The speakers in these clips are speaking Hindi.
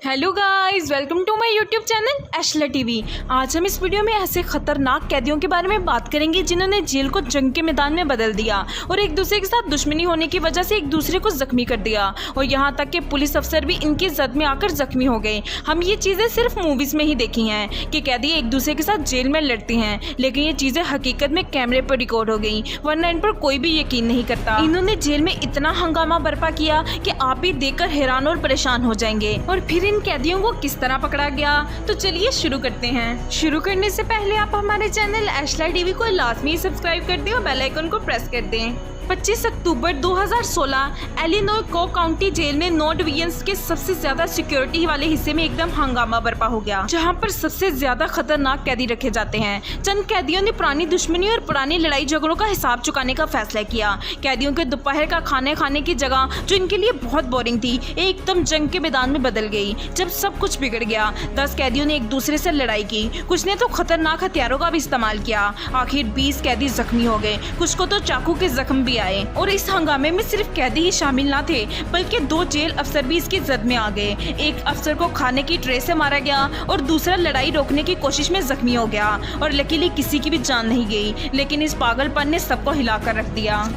Hello guys, welcome to my YouTube channel Eshla TV. आज हम इस वीडियो में ऐसे खतरनाक कैदियों के बारे में बात करेंगे जिन्होंने जेल को जंग के मैदान में बदल दिया और एक दूसरे के साथ दुश्मनी होने की वजह से एक दूसरे को जख्मी कर दिया और यहाँ तक कि पुलिस अफसर भी इनकी जद में आकर जख्मी हो गए। हम ये चीज़ें सिर्फ मूवीज़ में ही देखी हैं कि कैदी एक दूसरे के साथ जेल में लड़ते हैं, लेकिन ये चीज़ें हकीकत में कैमरे पर रिकॉर्ड हो गई, वरना इन पर कोई भी यकीन नहीं करता। इन्होंने जेल में इतना हंगामा बर्पा किया कि आप भी देखकर हैरान और परेशान हो जाएंगे। और फिर इन कैदियों को किस तरह पकड़ा गया, तो चलिए शुरू करते हैं। शुरू करने से पहले आप हमारे चैनल एशला टीवी को लाजमी सब्सक्राइब कर दें और बेल आइकन को प्रेस कर दें। 25 अक्टूबर 2016 इलिनॉय को काउंटी जेल में 9 डिवीजन्स के सबसे ज्यादा सिक्योरिटी वाले हिस्से में एकदम हंगामा बर्पा हो गया, जहां पर सबसे ज्यादा खतरनाक कैदी रखे जाते हैं। चंद कैदियों ने पुरानी दुश्मनी और पुरानी लड़ाई झगड़ों का हिसाब चुकाने का फैसला किया। कैदियों के दोपहर का खाने की जगह, जो इनके लिए बहुत बोरिंग थी, एकदम जंग के मैदान में बदल गई। जब सब कुछ बिगड़ गया, 10 कैदियों ने एक दूसरे से लड़ाई की, कुछ ने तो खतरनाक हथियारों का भी इस्तेमाल किया। आखिर 20 कैदी जख्मी हो गए, कुछ को तो चाकू के जख्म भी आए। और इस हंगामे में सिर्फ कैदी ही शामिल ना थे, बल्कि 2 जेल अफसर भी इसकी जद में आ गए। एक अफसर को खाने की ट्रे से मारा गया और दूसरा लड़ाई रोकने की कोशिश में जख्मी हो गया और लकीली किसी की भी जान नहीं गई, लेकिन इस पागलपन ने सबको हिलाकर रख दिया।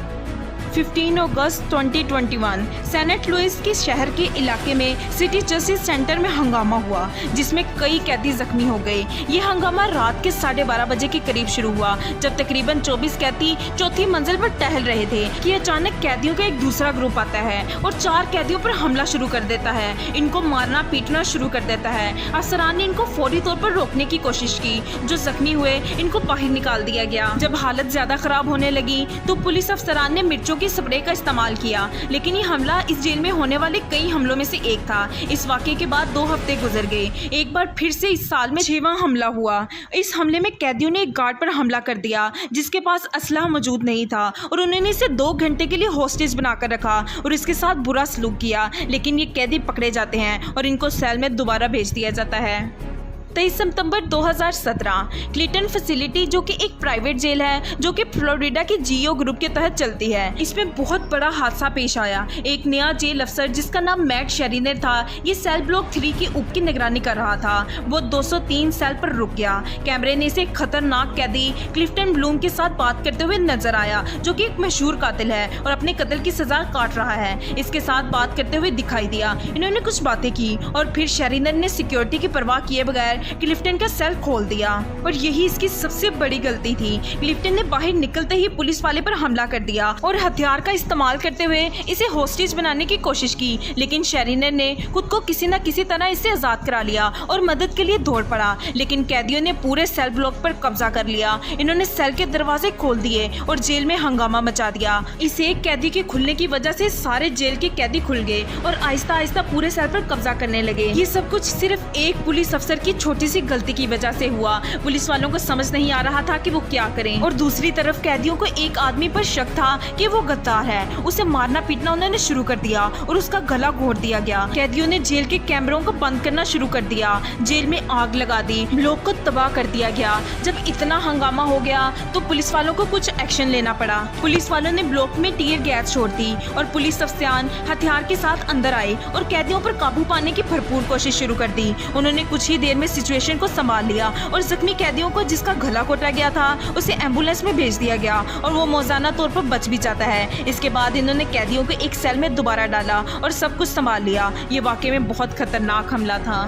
15 अगस्त 2021 सेनेट लुइस के शहर के इलाके में सिटी जस्टिस सेंटर में हंगामा हुआ, जिसमें कई कैदी जख्मी हो गए। ये हंगामा रात के 12:30 बजे के करीब शुरू हुआ, जब तकरीबन 24 कैदी चौथी मंजिल पर टहल रहे थे कि अचानक कैदियों का एक दूसरा ग्रुप आता है और 4 कैदियों पर हमला शुरू कर देता है। इनको मारना पीटना शुरू कर देता है। अफसरान ने इनको फौरी तौर पर रोकने की कोशिश की। जो जख्मी हुए, इनको बाहर निकाल दिया गया। जब हालत ज्यादा खराब होने लगी तो पुलिस अफसरान ने मिर्चों स्प्रे का इस्तेमाल किया, लेकिन ये हमला इस जेल में होने वाले कई हमलों में से एक था। इस वाकये के बाद 2 हफ्ते गुजर गए। एक बार फिर से इस साल में 6वां हमला हुआ। इस हमले में कैदियों ने एक गार्ड पर हमला कर दिया, जिसके पास असलहा मौजूद नहीं था, और उन्होंने इसे 2 घंटे के लिए हॉस्टेज बनाकर रखा और इसके साथ बुरा सलूक किया। लेकिन ये कैदी पकड़े जाते हैं और इनको सेल में दोबारा भेज दिया जाता है। 23 सितंबर 2017 क्लिंटन फैसिलिटी, जो कि एक प्राइवेट जेल है जो कि फ्लोरिडा की जियो ग्रुप के तहत चलती है, इसमें बहुत बड़ा हादसा पेश आया। एक नया जेल अफसर जिसका नाम मैट शेरिनर था, ये सेल ब्लॉक 3 की उप की निगरानी कर रहा था। वो 203 सेल पर रुक गया। कैमरे ने इसे खतरनाक कैदी क्लिफ्टन ब्लूम के साथ बात करते हुए नजर आया, जो कि एक मशहूर कातिल है और अपने कत्ल की सजा काट रहा है। इसके साथ बात करते हुए दिखाई दिया। इन्होंने कुछ बातें की और फिर शेरिनर ने सिक्योरिटी की परवाह किए बगैर क्लिफ्टन का सेल खोल दिया, और यही इसकी सबसे बड़ी गलती थी। क्लिफ्टन ने बाहर निकलते ही पुलिस वाले पर हमला कर दिया और हथियार का इस्तेमाल करते हुए इसे हॉस्टेज बनाने की कोशिश की, लेकिन शेरिनर ने खुद को किसी न किसी तरह इससे आजाद करा लिया और मदद के लिए दौड़ पड़ा। लेकिन कैदियों ने पूरे सेल ब्लॉक पर कब्जा कर लिया। इन्होंने सेल के दरवाजे खोल दिए और जेल में हंगामा मचा दिया। इस एक कैदी के खुलने की वजह से सारे जेल के कैदी खुल गए और आहिस्ता आहिस्ता पूरे सेल पर कब्जा करने लगे। ये सब कुछ सिर्फ एक पुलिस अफसर की छोटी सी गलती की वजह से हुआ। पुलिस वालों को समझ नहीं आ रहा था कि वो क्या करें, और दूसरी तरफ कैदियों को एक आदमी पर शक था कि वो गद्दार है। उसे मारना पीटना उन्होंने शुरू कर दिया और उसका गला घोट दिया गया। कैदियों ने जेल के कैमरों को बंद करना शुरू कर दिया, जेल में आग लगा दी, ब्लॉक को तबाह कर दिया गया। जब इतना हंगामा हो गया तो पुलिस वालों को कुछ एक्शन लेना पड़ा। पुलिस वालों ने ब्लॉक में टीयर गैस छोड़ दी और पुलिस अफसरान हथियार के साथ अंदर आए और कैदियों पर काबू पाने की भरपूर कोशिश शुरू कर दी। उन्होंने कुछ ही देर में सिचुएशन को संभाल लिया और जख्मी कैदियों को, जिसका गला घोटा गया था, उसे एम्बुलेंस में भेज दिया गया और वो मौजाना तौर पर बच भी जाता है। इसके बाद इन्होंने कैदियों को एक सेल में दोबारा डाला और सब कुछ संभाल लिया। ये वाकई में बहुत खतरनाक हमला था।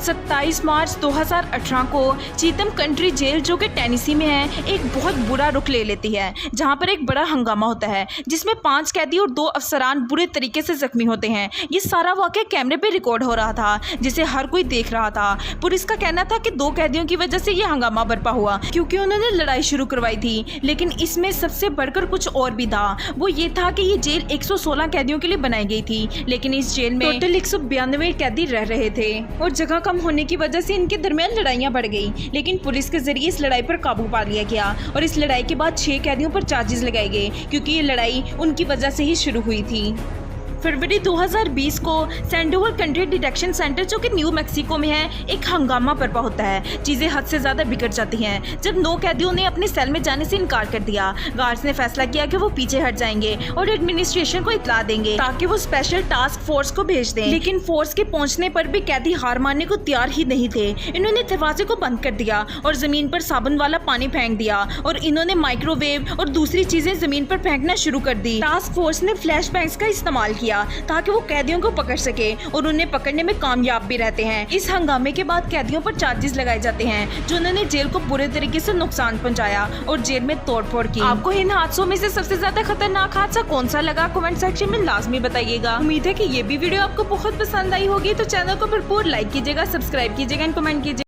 27 मार्च 2018 को चीथम कंट्री जेल, जो कि टेनेसी में है, एक बहुत बुरा रुख ले लेती है, जहां पर एक बड़ा हंगामा होता है, जिसमें 5 कैदी और 2 अफसरान बुरे तरीके से जख्मी होते हैं। ये सारा वाकया कैमरे पे रिकॉर्ड हो रहा था, जिसे हर कोई देख रहा था। पुलिस का कहना था कि 2 कैदियों की वजह से ये हंगामा बर्पा हुआ, क्योंकि उन्होंने लड़ाई शुरू करवाई थी। लेकिन इसमें सबसे बढ़कर कुछ और भी था। वो ये था कि ये जेल 116 कैदियों के लिए बनाई गई थी, लेकिन इस जेल में टोटल 192 कैदी रह रहे थे और जगह कम होने की वजह से इनके दरमियान लड़ाइयां बढ़ गई। लेकिन पुलिस के जरिए इस लड़ाई पर काबू पा लिया गया और इस लड़ाई के बाद 6 कैदियों पर चार्जेस लगाए गए, क्योंकि ये लड़ाई उनकी वजह से ही शुरू हुई थी। फरवरी 2020 को सैंडोवल कंट्री डिटेक्शन सेंटर जो कि न्यू मैक्सिको में है एक हंगामा बर्पा होता है। चीजें हद से ज्यादा बिगड़ जाती हैं जब 9 कैदियों ने अपने सेल में जाने से इनकार कर दिया। गार्ड्स ने फैसला किया कि वो पीछे हट जाएंगे और एडमिनिस्ट्रेशन को इत्तला देंगे ताकि वो स्पेशल टास्क फोर्स को भेज दें। लेकिन फोर्स के पहुंचने पर भी कैदी हार मानने को तैयार ही नहीं थे। इन्होंने दरवाजे को बंद कर दिया और जमीन पर साबुन वाला पानी फेंक दिया और इन्होंने माइक्रोवेव और दूसरी चीजें जमीन पर फेंकना शुरू कर दी। टास्क फोर्स ने फ्लैश बैंग्स का इस्तेमाल किया ताकि वो कैदियों को पकड़ सके और उन्हें पकड़ने में कामयाब भी रहते हैं। इस हंगामे के बाद कैदियों पर चार्जेस लगाए जाते हैं जो उन्होंने जेल को बुरे तरीके से नुकसान पहुंचाया और जेल में तोड़फोड़ की। आपको इन हादसों में से सबसे ज्यादा खतरनाक हादसा कौन सा लगा कमेंट सेक्शन में लाजमी बताइएगा। उम्मीद है कि ये भी वीडियो आपको बहुत पसंद आई होगी, तो चैनल को भरपूर लाइक कीजिएगा, सब्सक्राइब कीजिएगा एंड कमेंट कीजिएगा।